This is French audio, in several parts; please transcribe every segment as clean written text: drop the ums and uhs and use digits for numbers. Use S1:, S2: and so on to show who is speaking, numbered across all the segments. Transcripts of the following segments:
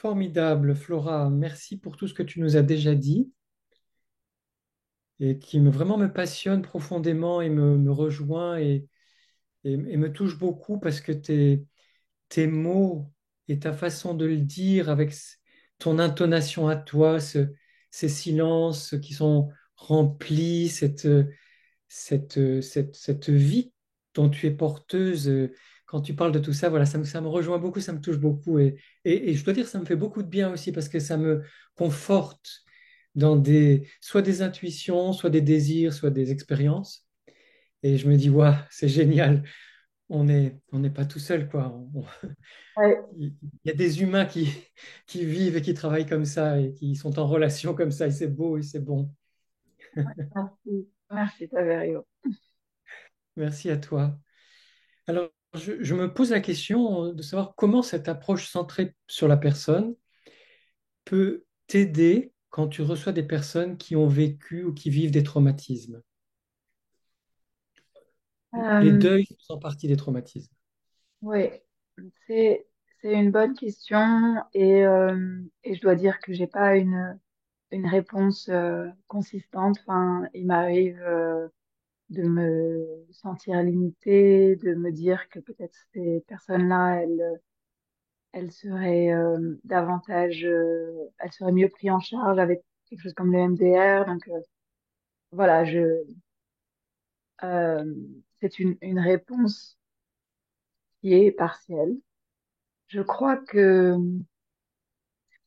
S1: Formidable, Flora. Merci pour tout ce que tu nous as déjà dit et qui vraiment me passionne profondément et me rejoint et me touche beaucoup parce que tes mots et ta façon de le dire avec ton intonation à toi, ces silences qui sont remplis, cette vie dont tu es porteuse. Quand tu parles de tout ça, voilà, ça me rejoint beaucoup, ça me touche beaucoup. Et je dois dire, ça me fait beaucoup de bien aussi parce que ça me conforte dans soit des intuitions, soit des désirs, soit des expériences. Et je me dis, waouh, c'est génial. On n'est pas tout seul, quoi.
S2: Ouais,
S1: Il y a des humains qui vivent et qui travaillent comme ça et qui sont en relation comme ça. Et c'est beau et c'est bon.
S2: merci. Merci, Taverio.
S1: Merci à toi. Alors, je me pose la question de savoir comment cette approche centrée sur la personne peut t'aider quand tu reçois des personnes qui ont vécu ou qui vivent des traumatismes. Les
S2: Euh,
S1: deuils faisant partie des traumatismes.
S2: oui, c'est c'est une bonne question et je dois dire que j'ai pas une réponse consistante. Enfin, il m'arrive de me sentir limitée, de me dire que peut-être ces personnes-là, elles seraient davantage, elles seraient mieux prises en charge avec quelque chose comme le MDR. Donc voilà, euh, c'est une réponse qui est partielle. Je crois que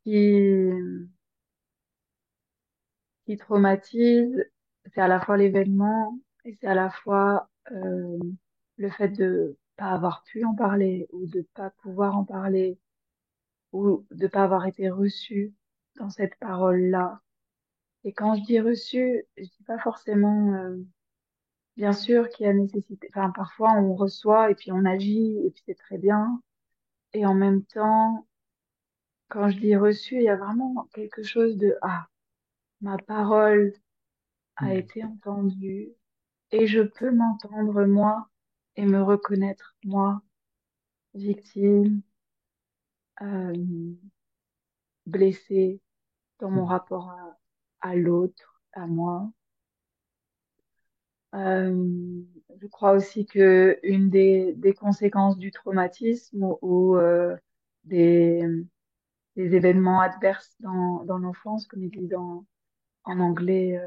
S2: qui, qui traumatise, c'est à la fois l'événement et c'est à la fois le fait de pas avoir pu en parler ou de pas pouvoir en parler ou de pas avoir été reçu dans cette parole-là. Et quand je dis reçu, je dis pas forcément, bien sûr qu'il y a nécessité. Enfin, parfois on reçoit et puis on agit et puis c'est très bien. Et en même temps, quand je dis reçu, il y a vraiment quelque chose de ah, ma parole a
S1: Hmm.
S2: été entendue et je peux m'entendre moi et me reconnaître moi, victime, euh, blessée dans mon
S1: Hmm.
S2: rapport à l'autre, à moi. Je crois aussi que une des conséquences du traumatisme ou des, des événements adverses dans l'enfance, comme ils disent en anglais,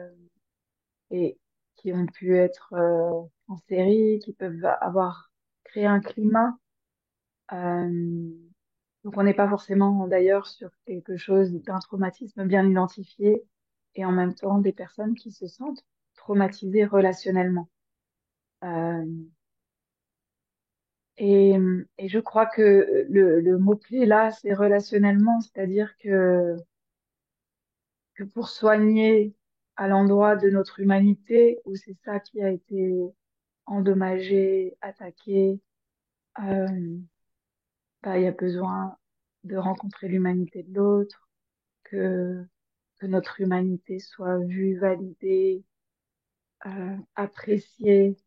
S2: et qui ont pu être en série, qui peuvent avoir créé un climat. Euh, donc on n'est pas forcément d'ailleurs sur quelque chose d'un traumatisme bien identifié et en même temps des personnes qui se sentent traumatisées relationnellement. Euh, et, et je crois que le mot-clé là, c'est relationnellement, c'est-à-dire que pour soigner à l'endroit de notre humanité, où c'est ça qui a été endommagé, attaqué, euh, bah, il y a besoin de rencontrer l'humanité de l'autre, que, que notre humanité soit vue, validée, appréciée,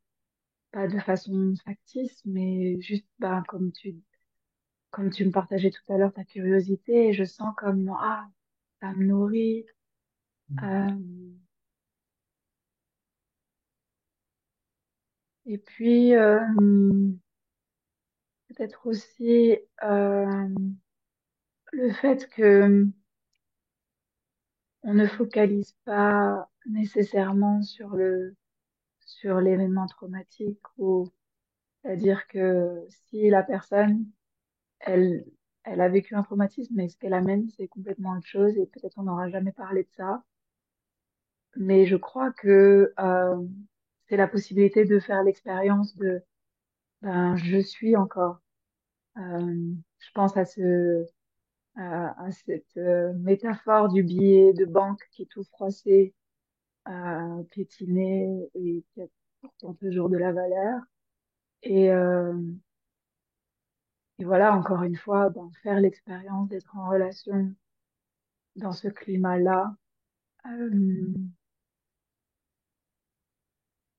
S2: pas de façon factice, mais juste bah, comme tu me partageais tout à l'heure ta curiosité, et je sens comme ah, ça me nourrit.
S1: Hmm.
S2: Euh, et puis peut-être aussi le fait que on ne focalise pas nécessairement sur l'événement traumatique ou c'est-à-dire que si la personne elle elle a vécu un traumatisme mais ce qu'elle amène c'est complètement autre chose et peut-être on n'aura jamais parlé de ça mais je crois que c'est la possibilité de faire l'expérience de ben je suis encore. Je pense à cette métaphore du billet de banque qui est tout froissé, piétiné et qui a pourtant toujours de la valeur. Et, euh, et voilà, encore une fois, ben, faire l'expérience d'être en relation dans ce climat-là. Euh,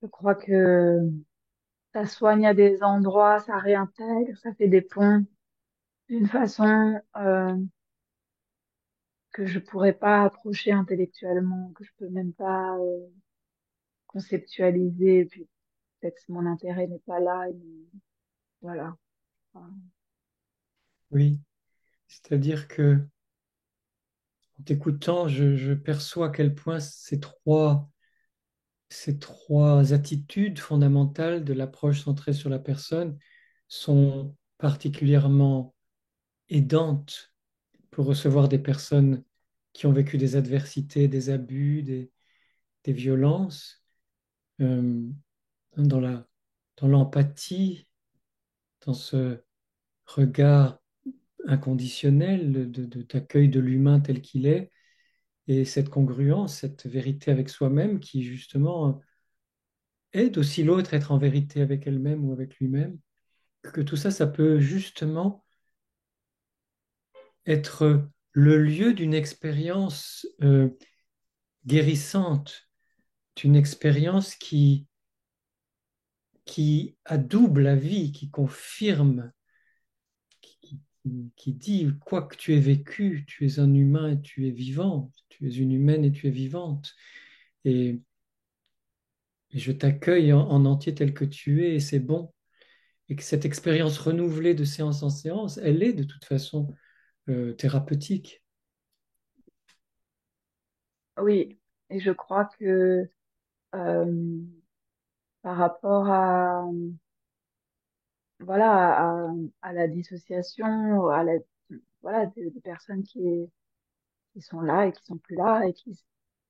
S2: je crois que ça soigne à des endroits, ça réintègre, ça fait des ponts d'une façon que je pourrais pas approcher intellectuellement, que je peux même pas conceptualiser. Et puis peut-être que mon intérêt n'est pas là. Et voilà. Enfin,
S1: Oui, c'est-à-dire que en t'écoutant, je perçois à quel point ces trois attitudes fondamentales de l'approche centrée sur la personne sont particulièrement aidantes pour recevoir des personnes qui ont vécu des adversités, des abus, des violences, euh, dans dans l'empathie, dans ce regard inconditionnel d'accueil de l'humain tel qu'il est, et cette congruence, cette vérité avec soi-même qui justement aide aussi l'autre à être en vérité avec elle-même ou avec lui-même, que tout ça, ça peut justement être le lieu d'une expérience guérissante, d'une expérience qui adoube la vie, qui confirme, qui, qui dit, quoi que tu aies vécu, tu es un humain et tu es vivant, tu es une humaine et tu es vivante. Et, et je t'accueille en entier tel que tu es, et c'est bon. Et que cette expérience renouvelée de séance en séance, elle est de toute façon thérapeutique.
S2: oui. Et je crois que euh, par rapport à voilà à la dissociation, voilà des personnes qui sont là et qui sont plus là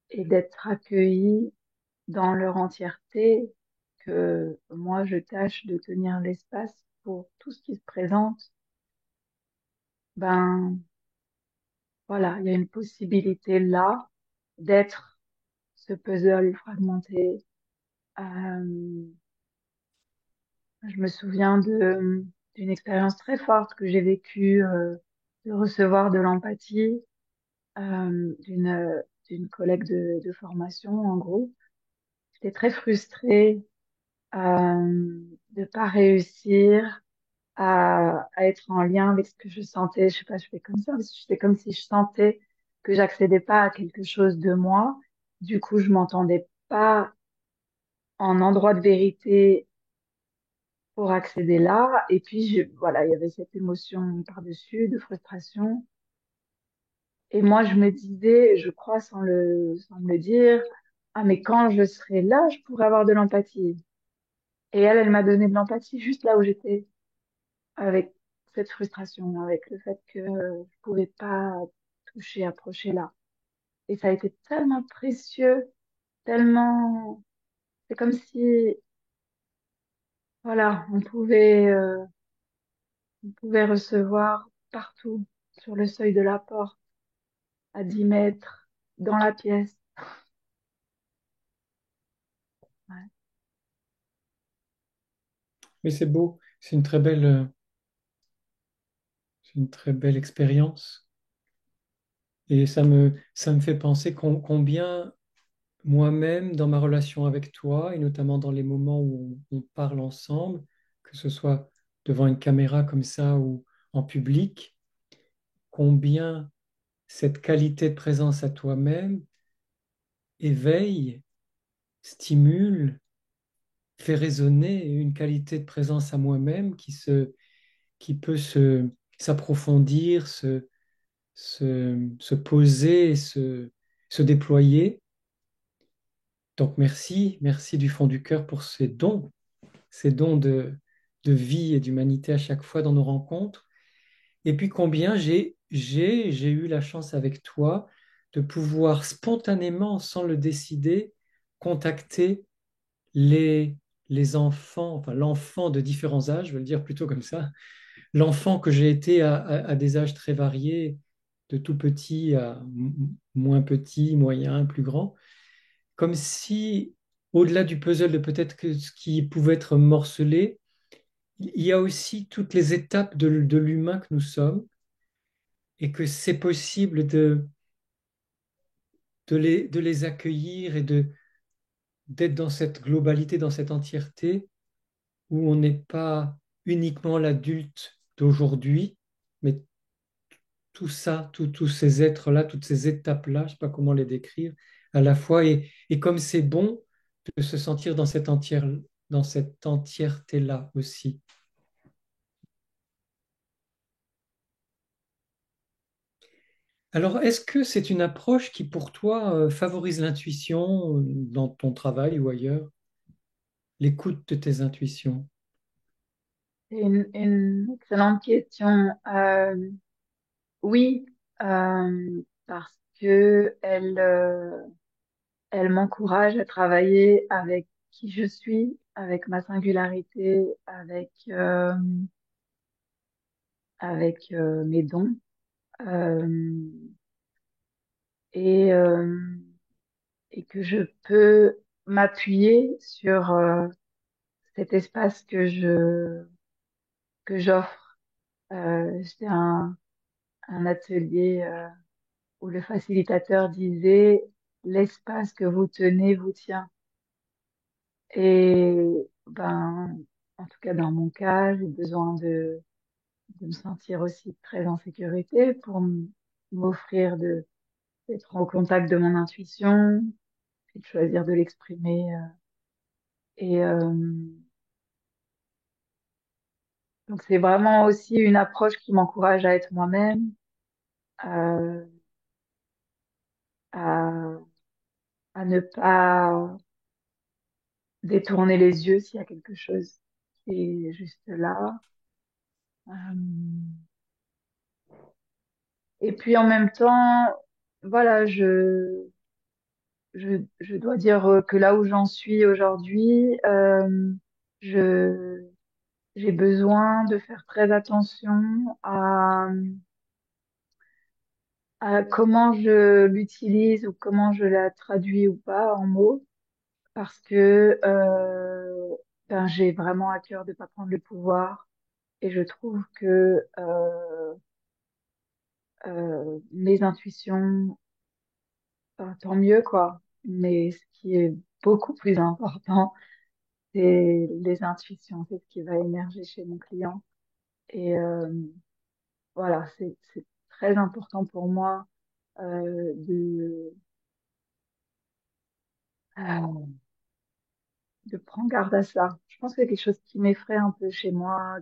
S2: et d'être accueillies dans leur entièreté, que moi je tâche de tenir l'espace pour tout ce qui se présente, ben voilà, il y a une possibilité là d'être ce puzzle fragmenté. Euh, je me souviens d'une expérience très forte que j'ai vécue, de recevoir de l'empathie d'une collègue de formation, en gros. J'étais très frustrée de pas réussir à être en lien avec ce que je sentais. Je sais pas, je fais comme ça, c'était comme si je sentais que j'accédais pas à quelque chose de moi. Du coup, je m'entendais pas en endroit de vérité pour accéder là. Et puis, voilà, il y avait cette émotion par-dessus de frustration. Et moi, je me disais, je crois sans me le dire, ah, mais quand je serai là, je pourrai avoir de l'empathie. Et elle m'a donné de l'empathie juste là où j'étais, avec cette frustration, avec le fait que je pouvais pas toucher, approcher là. Et ça a été tellement précieux, tellement, c'est comme si, voilà, on pouvait recevoir partout, sur le seuil de la porte, à 10 mètres, dans la pièce. Ouais.
S1: Mais c'est beau, c'est une très belle expérience. Et ça me fait penser combien moi-même, dans ma relation avec toi, et notamment dans les moments où on parle ensemble, que ce soit devant une caméra comme ça ou en public, combien cette qualité de présence à toi-même éveille, stimule, fait résonner une qualité de présence à moi-même qui peut s'approfondir, se poser, se déployer. Donc merci, merci du fond du cœur pour ces dons de vie et d'humanité à chaque fois dans nos rencontres. Et puis combien j'ai eu la chance avec toi de pouvoir spontanément, sans le décider, contacter les, les enfants, enfin l'enfant de différents âges, je vais le dire plutôt comme ça, l'enfant que j'ai été à des âges très variés, de tout petit à moins petit, moyen, plus grand, comme si, au-delà du puzzle de peut-être que ce qui pouvait être morcelé, il y a aussi toutes les étapes de l'humain que nous sommes et que c'est possible de les accueillir et d'être dans cette globalité, dans cette entièreté où on n'est pas uniquement l'adulte d'aujourd'hui, mais tout ça, tous ces êtres-là, toutes ces étapes-là, je ne sais pas comment les décrire, à la fois. Et comme c'est bon de se sentir dans cette entièreté-là aussi. Alors, est-ce que c'est une approche qui, pour toi, favorise l'intuition dans ton travail ou ailleurs, l'écoute de tes intuitions?
S2: C'est une excellente question. Oui, parce que elle m'encourage à travailler avec qui je suis, avec ma singularité, avec mes dons. Euh, et, euh, et que je peux m'appuyer sur cet espace que j'offre. C'était un atelier où le facilitateur disait l'espace que vous tenez vous tient. Et ben, en tout cas dans mon cas, j'ai besoin de me sentir aussi très en sécurité pour m'offrir d'être en contact de mon intuition et de choisir de l'exprimer. Et donc c'est vraiment aussi une approche qui m'encourage à être moi-même, euh, à, à ne pas détourner les yeux s'il y a quelque chose qui est juste là. Euh, et puis en même temps, voilà, je dois dire que là où j'en suis aujourd'hui, je, j'ai besoin de faire très attention à comment je l'utilise ou comment je la traduis ou pas en mots, parce que ben, j'ai vraiment à cœur de pas prendre le pouvoir et je trouve que mes intuitions, ben, tant mieux quoi. Mais ce qui est beaucoup plus important, c'est les intuitions, c'est ce qui va émerger chez mon client. Et voilà, c'est très important pour moi euh, de prendre garde à ça. Je pense que c'est quelque chose qui m'effraie un peu chez moi,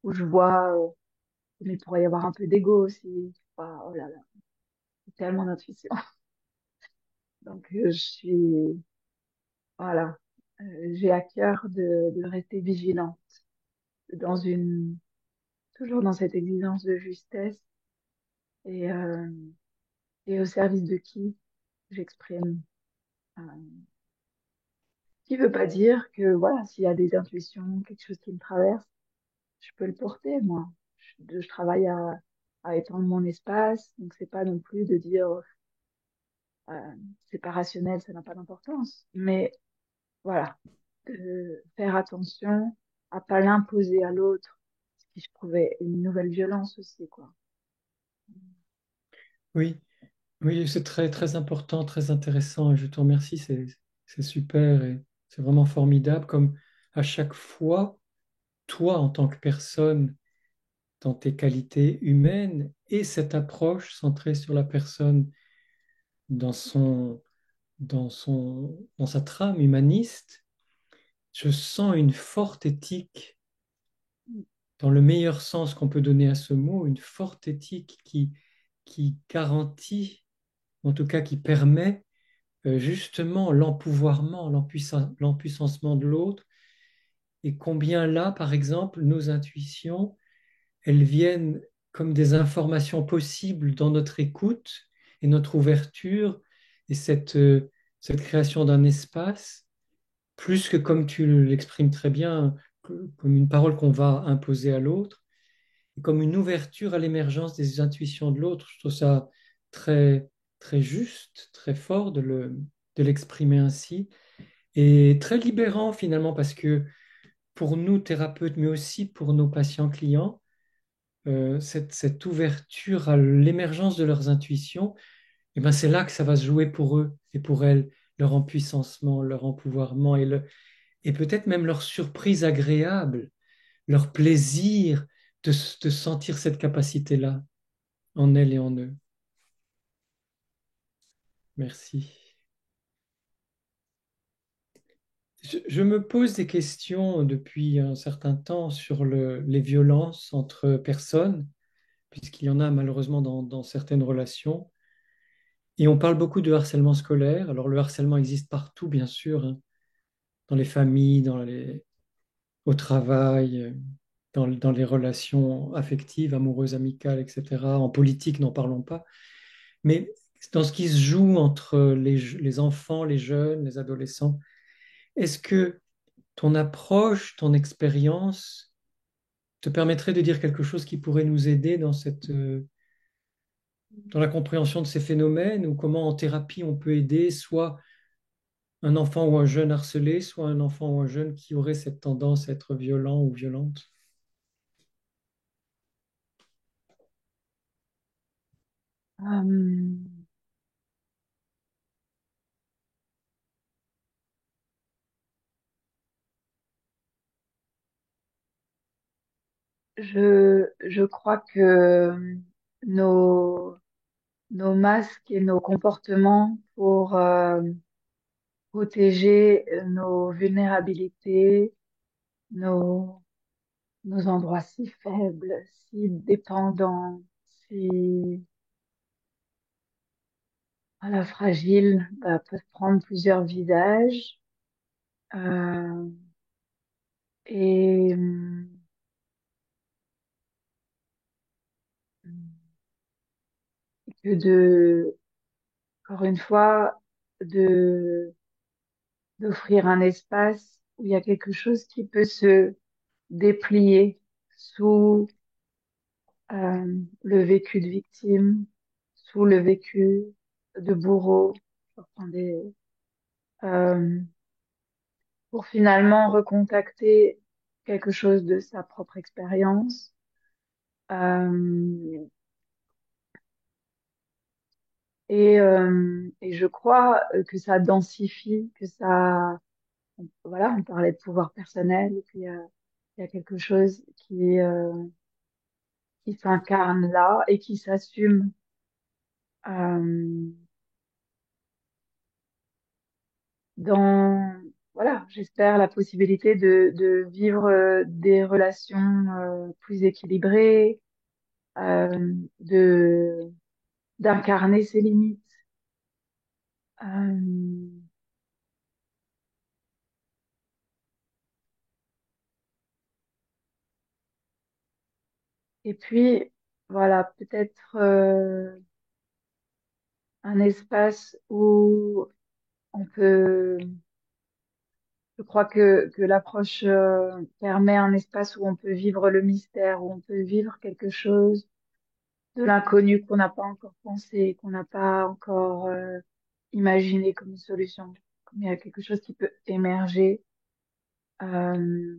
S2: où je vois, mais il pourrait y avoir un peu d'ego aussi. Enfin, oh là là, c'est tellement d'intuition. Donc, voilà, j'ai à cœur de rester vigilante dans toujours dans cette exigence de justesse et, euh, et au service de qui j'exprime. Euh, ce qui veut pas dire que, voilà, s'il y a des intuitions, quelque chose qui me traverse, je peux le porter, moi. Je travaille à étendre mon espace, donc c'est pas non plus de dire c'est pas rationnel, ça n'a pas d'importance. Mais voilà, de faire attention à pas l'imposer à l'autre, ce qui je trouvais une nouvelle violence aussi, quoi.
S1: Oui, oui, c'est très, très important, très intéressant. Et je te remercie, c'est super et c'est vraiment formidable. Comme à chaque fois, toi, en tant que personne, dans tes qualités humaines et cette approche centrée sur la personne dans dans sa trame humaniste, je sens une forte éthique, dans le meilleur sens qu'on peut donner à ce mot, une forte éthique qui garantit, en tout cas qui permet justement l'empouvoirment, l'empuissancement de l'autre, et combien là, par exemple, nos intuitions, elles viennent comme des informations possibles dans notre écoute et notre ouverture, et cette création d'un espace, plus que comme tu l'exprimes très bien, comme une parole qu'on va imposer à l'autre, et comme une ouverture à l'émergence des intuitions de l'autre. Je trouve ça très, très juste, très fort de l'exprimer ainsi, et très libérant finalement, parce que pour nous, thérapeutes, mais aussi pour nos patients clients, cette ouverture à l'émergence de leurs intuitions, et ben c'est là que ça va se jouer pour eux et pour elles, leur empuissancement, leur empouvoirment et peut-être même leur surprise agréable, leur plaisir de sentir cette capacité-là. en elles et en eux. Merci. Je me pose des questions depuis un certain temps sur les violences entre personnes, puisqu'il y en a malheureusement dans certaines relations. Et on parle beaucoup de harcèlement scolaire. Alors le harcèlement existe partout, bien sûr, hein, dans les familles, au travail, dans les relations affectives, amoureuses, amicales, etc. En politique, n'en parlons pas. Mais dans ce qui se joue entre les enfants, les jeunes, les adolescents, est-ce que ton approche, ton expérience te permettrait de dire quelque chose qui pourrait nous aider dans la compréhension de ces phénomènes ou comment en thérapie on peut aider soit un enfant ou un jeune harcelé, soit un enfant ou un jeune qui aurait cette tendance à être violent ou violente?
S2: Euh, je crois que nos, nos masques et nos comportements pour protéger nos vulnérabilités, nos, nos endroits si faibles, si dépendants, si voilà, fragiles, bah, peuvent prendre plusieurs visages. Euh, et que encore une fois, de, d'offrir un espace où il y a quelque chose qui peut se déplier sous le vécu de victime, sous le vécu de bourreau, Attendez, euh, pour finalement recontacter quelque chose de sa propre expérience. Euh, et je crois que ça densifie, que ça, voilà, on parlait de pouvoir personnel, et puis il y a quelque chose qui s'incarne là et qui s'assume. Euh, dans, voilà, j'espère la possibilité de vivre des relations plus équilibrées, de d'incarner ses limites. Euh, et puis, voilà, peut-être un espace où on peut, je crois que l'approche permet un espace où on peut vivre le mystère, où on peut vivre quelque chose de l'inconnu qu'on n'a pas encore pensé, qu'on n'a pas encore imaginé comme une solution. Comme il y a quelque chose qui peut émerger. Euh,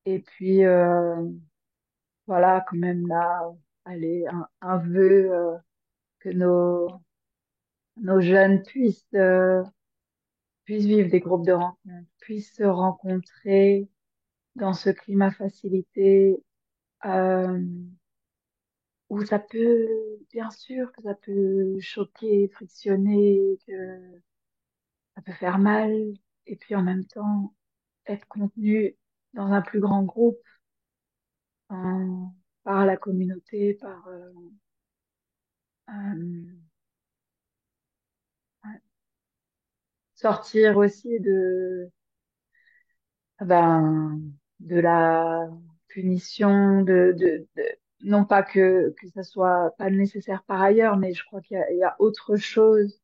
S2: et puis, voilà, quand même là, allez, un vœu que nos jeunes puissent vivre des groupes de rencontres, puissent se rencontrer dans ce climat facilité, euh, où ça peut, bien sûr, que ça peut choquer, frictionner, que ça peut faire mal, et puis en même temps être contenu dans un plus grand groupe, par la communauté, par euh, ouais. Sortir aussi ben, de la punition, non pas que ça soit pas nécessaire par ailleurs, mais je crois il y a autre chose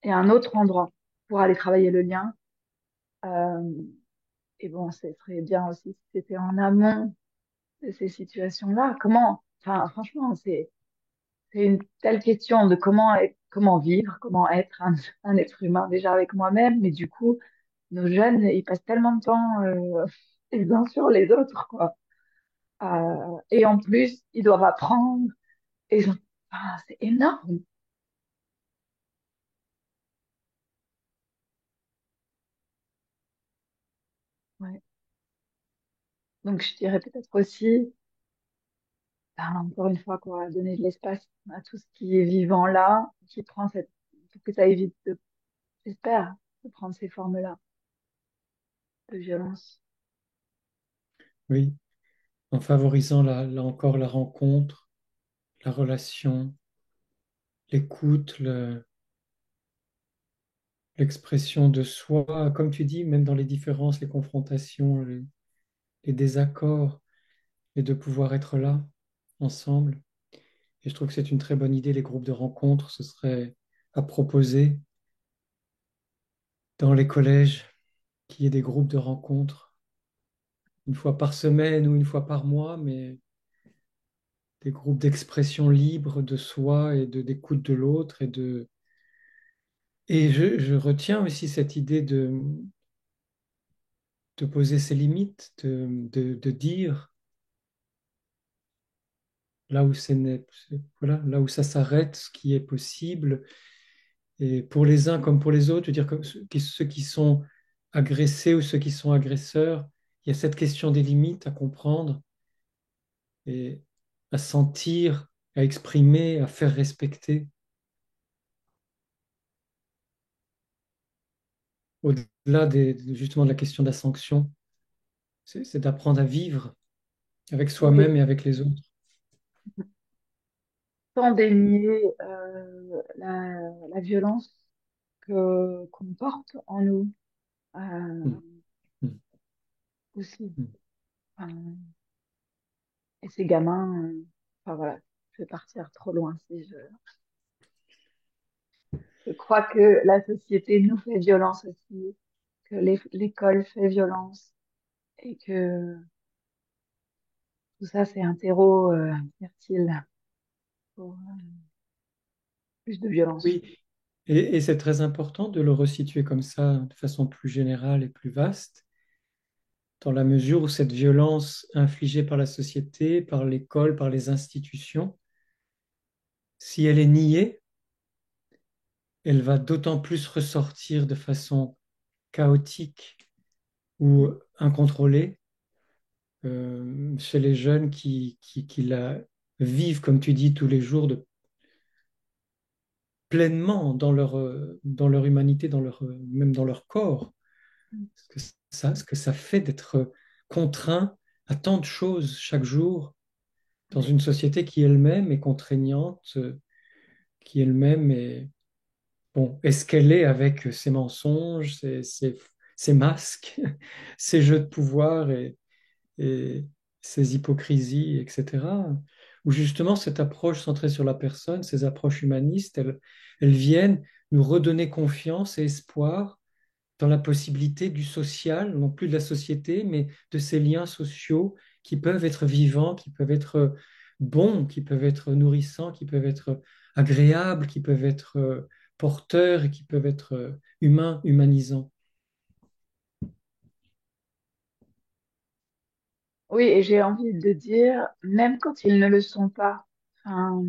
S2: et un autre endroit pour aller travailler le lien. Euh, et bon, ce serait bien aussi si c'était en amont de ces situations-là. Comment, enfin, franchement, c'est une telle question de comment vivre, comment être un être humain déjà avec moi-même, mais du coup, nos jeunes, ils passent tellement de temps les uns sur les autres, quoi. Et en plus, ils doivent apprendre. Et c'est énorme. Ouais. Donc, je dirais peut-être aussi, ben, encore une fois, quoi, donner de l'espace à tout ce qui est vivant là, qui prend pour que ça évite j'espère, de prendre ces formes-là de violence.
S1: Oui, en favorisant là encore la rencontre, la relation, l'écoute, l'expression de soi, comme tu dis, même dans les différences, les confrontations, les désaccords, et de pouvoir être là, ensemble. Et je trouve que c'est une très bonne idée, les groupes de rencontres, ce serait à proposer dans les collèges qu'il y ait des groupes de rencontres, une fois par semaine ou une fois par mois, mais des groupes d'expression libre de soi et d'écoute de l'autre. Et je retiens aussi cette idée de poser ses limites, de dire là où voilà, là où ça s'arrête, ce qui est possible. Et pour les uns comme pour les autres, je veux dire que ceux qui sont agressés ou ceux qui sont agresseurs, il y a cette question des limites à comprendre et à sentir, à exprimer, à faire respecter. Au-delà justement de la question de la sanction, c'est d'apprendre à vivre avec
S2: Oui,
S1: soi-même et avec les autres.
S2: sans dénier la violence qu'on porte en nous
S1: Mm, mm,
S2: aussi.
S1: mm.
S2: Enfin, et ces gamins, enfin voilà, je vais partir trop loin si je crois que la société nous fait violence aussi, que l'école fait violence et que tout ça c'est un terreau fertile pour plus de violence.
S1: Oui, et c'est très important de le resituer comme ça, de façon plus générale et plus vaste, dans la mesure où cette violence infligée par la société, par l'école, par les institutions, si elle est niée, elle va d'autant plus ressortir de façon chaotique ou incontrôlée chez les jeunes qui la vivent, comme tu dis, tous les jours pleinement dans leur humanité, même dans leur corps. Ce que ça fait d'être contraint à tant de choses chaque jour dans
S2: Oui,
S1: une société qui elle-même est contraignante, qui elle-même est, bon, est ce qu'elle est avec ses mensonges, ses masques, ses jeux de pouvoir et ses hypocrisies, etc. Où justement cette approche centrée sur la personne, ces approches humanistes, elles viennent nous redonner confiance et espoir dans la possibilité du social, non plus de la société, mais de ces liens sociaux qui peuvent être vivants, qui peuvent être bons, qui peuvent être nourrissants, qui peuvent être agréables, qui peuvent être porteurs et qui peuvent être humains, humanisants.
S2: oui, et j'ai envie de dire, même quand ils ne le sont pas, enfin,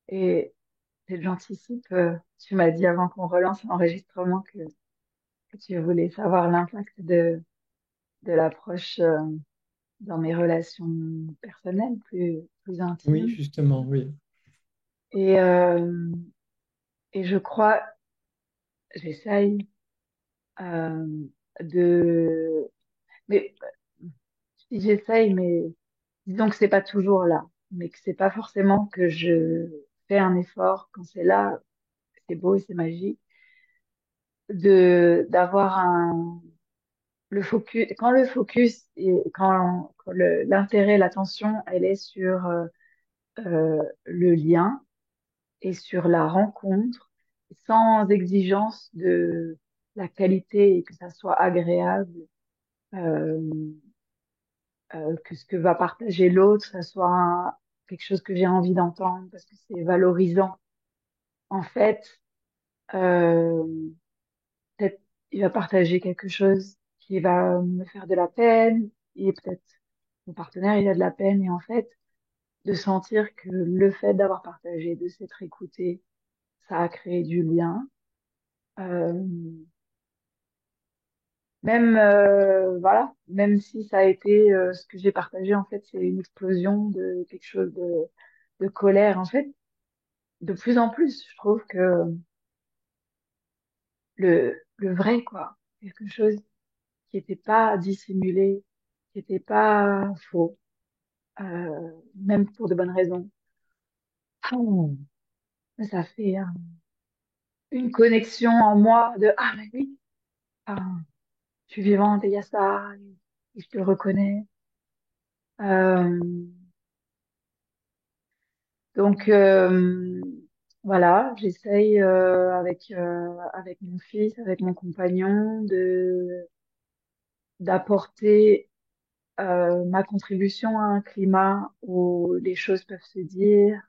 S2: et j'anticipe, tu m'as dit avant qu'on relance l'enregistrement que tu voulais savoir l'impact de l'approche dans mes relations personnelles plus
S1: Oui,
S2: intimes.
S1: justement, oui.
S2: Et, euh, et je crois, j'essaye euh, de... Mais si j'essaye, mais disons que c'est pas toujours là, mais que c'est pas forcément que je fais un effort quand c'est là, c'est beau et c'est magique, d'avoir le focus, quand le focus et quand l'intérêt, l'attention, elle est sur le lien et sur la rencontre, sans exigence de la qualité et que ça soit agréable, euh, que ce que va partager l'autre, ça soit quelque chose que j'ai envie d'entendre parce que c'est valorisant. En fait, euh, peut-être il va partager quelque chose qui va me faire de la peine et peut-être mon partenaire il a de la peine et en fait de sentir que le fait d'avoir partagé, de s'être écouté, ça a créé du lien. Euh, Même, voilà, même si ça a été ce que j'ai partagé, en fait, c'est une explosion de quelque chose de colère. En fait, de plus en plus, je trouve que le vrai, quoi, quelque chose qui n'était pas dissimulé, qui n'était pas faux, même pour de bonnes raisons. Oh, ça fait une connexion en moi de ah mais oui, ah, je suis vivante et il y a ça, et je te le reconnais. Euh, donc voilà, j'essaye avec mon fils, avec mon compagnon, de d'apporter ma contribution à un climat où les choses peuvent se dire,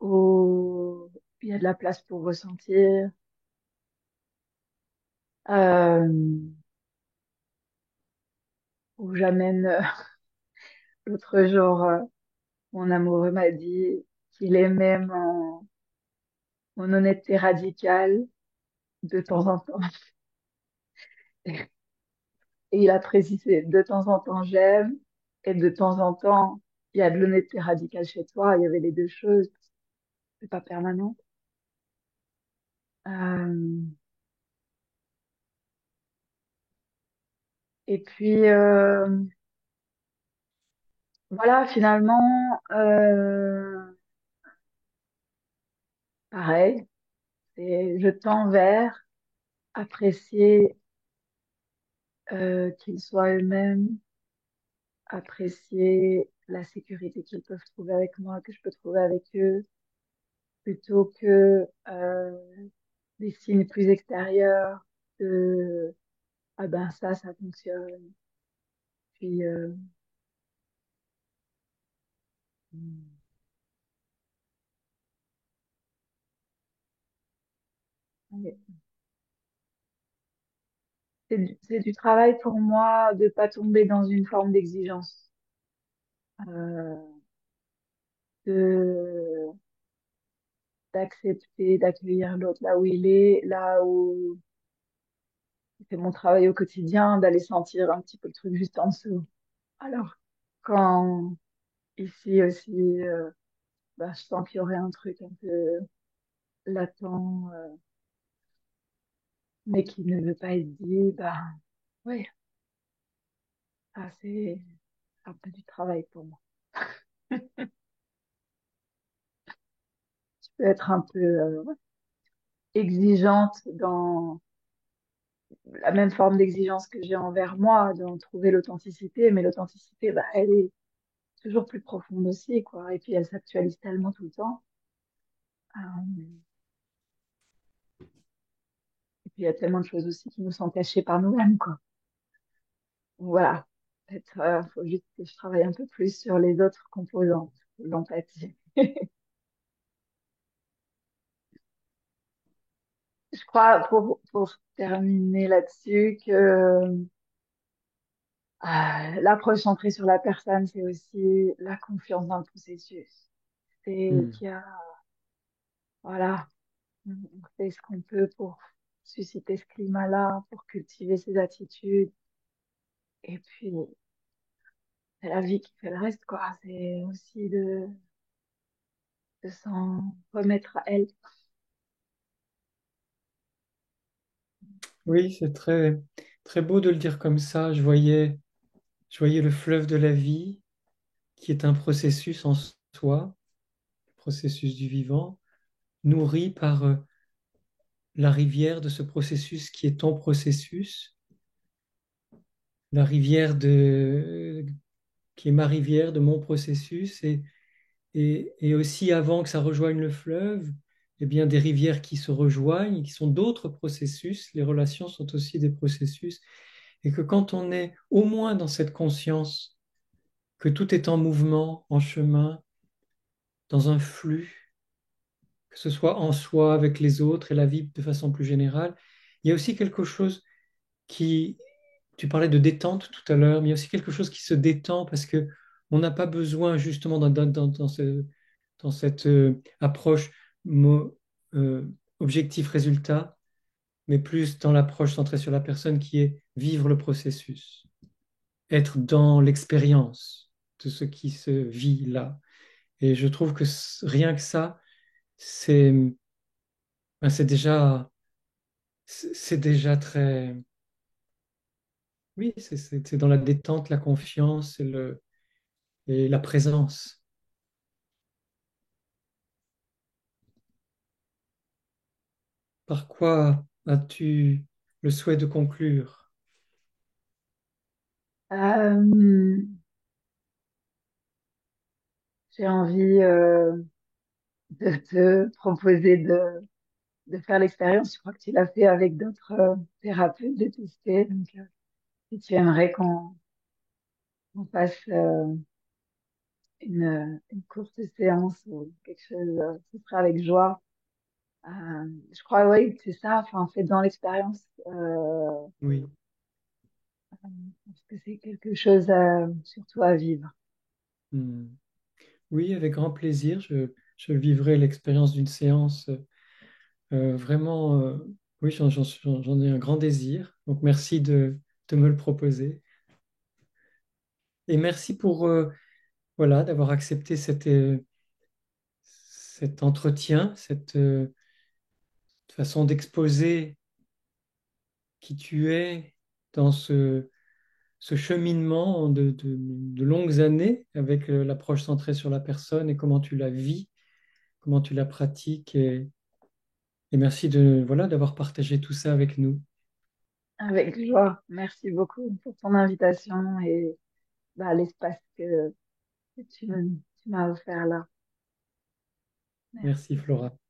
S2: où il y a de la place pour ressentir. Euh, Où j'amène l'autre jour, mon amoureux m'a dit qu'il aimait mon honnêteté radicale de temps en temps. Et il a précisé, de temps en temps j'aime, et de temps en temps, il y a de l'honnêteté radicale chez toi. Il y avait les deux choses, c'est pas permanent. Euh, et puis, voilà, finalement, pareil, je tends vers apprécier qu'ils soient eux-mêmes, apprécier la sécurité qu'ils peuvent trouver avec moi, que je peux trouver avec eux, plutôt que des signes plus extérieurs de ah ben ça fonctionne. Puis ouais. C'est du travail pour moi de pas tomber dans une forme d'exigence, euh, de d'accepter, d'accueillir l'autre là où il est, là où c'est mon travail au quotidien, d'aller sentir un petit peu le truc juste en dessous. Alors, quand ici aussi, bah, je sens qu'il y aurait un truc un peu latent, mais qui ne veut pas être dit, bah, ouais, ça, c'est un peu du travail pour moi. Je peux être un peu ouais, exigeante dans la même forme d'exigence que j'ai envers moi, d'en trouver l'authenticité, mais l'authenticité, bah, elle est toujours plus profonde aussi, quoi. Et puis, elle s'actualise tellement tout le temps. Euh, et puis, il y a tellement de choses aussi qui nous sont cachées par nous-mêmes, quoi. Voilà. Peut-être, faut juste que je travaille un peu plus sur les autres composantes de l'empathie. Je crois, pour terminer là-dessus, que l'approche centrée sur la personne, c'est aussi la confiance dans le processus. C'est
S1: Hmm.
S2: qu'il y a, voilà, on fait ce qu'on peut pour susciter ce climat-là, pour cultiver ces attitudes. Et puis, c'est la vie qui fait le reste, quoi. C'est aussi de s'en remettre à elle.
S1: Oui, c'est très, très beau de le dire comme ça. Je voyais le fleuve de la vie, qui est un processus en soi, le processus du vivant, nourri par la rivière de ce processus qui est ton processus, la rivière qui est ma rivière de mon processus, et aussi avant que ça rejoigne le fleuve, eh bien des rivières qui se rejoignent, qui sont d'autres processus. Les relations sont aussi des processus, et que quand on est au moins dans cette conscience que tout est en mouvement, en chemin, dans un flux, que ce soit en soi, avec les autres et la vie de façon plus générale, il y a aussi quelque chose qui, tu parlais de détente tout à l'heure, mais il y a aussi quelque chose qui se détend parce que on n'a pas besoin justement dans cette approche mo- objectif-résultat mais plus dans l'approche centrée sur la personne qui est vivre le processus, être dans l'expérience de ce qui se vit là. Et je trouve que rien que ça, c'est ben, c'est déjà très, oui, c'est dans la détente, la confiance et la présence. Par quoi as-tu le souhait de conclure?
S2: Euh, j'ai envie de te proposer de faire l'expérience. Je crois que tu l'as fait avec d'autres thérapeutes, de tester. Donc, si tu aimerais qu'on fasse une courte séance ou quelque chose, ce serait avec joie. Je crois, oui, que c'est ça. Enfin, en fait, dans l'expérience,
S1: Oui.
S2: parce que c'est quelque chose surtout à vivre.
S1: Hmm. Oui, avec grand plaisir. Je vivrai l'expérience d'une séance vraiment. Oui, j'en ai un grand désir. Donc, merci de me le proposer. Et merci pour voilà, d'avoir accepté cet entretien, cette façon d'exposer qui tu es dans ce cheminement de longues années avec l'approche centrée sur la personne et comment tu la vis, comment tu la pratiques. Et merci voilà, d'avoir partagé tout ça avec nous.
S2: Avec joie. Merci beaucoup pour ton invitation et bah, l'espace que tu m'as offert là.
S1: Merci
S2: Merci.
S1: Flora.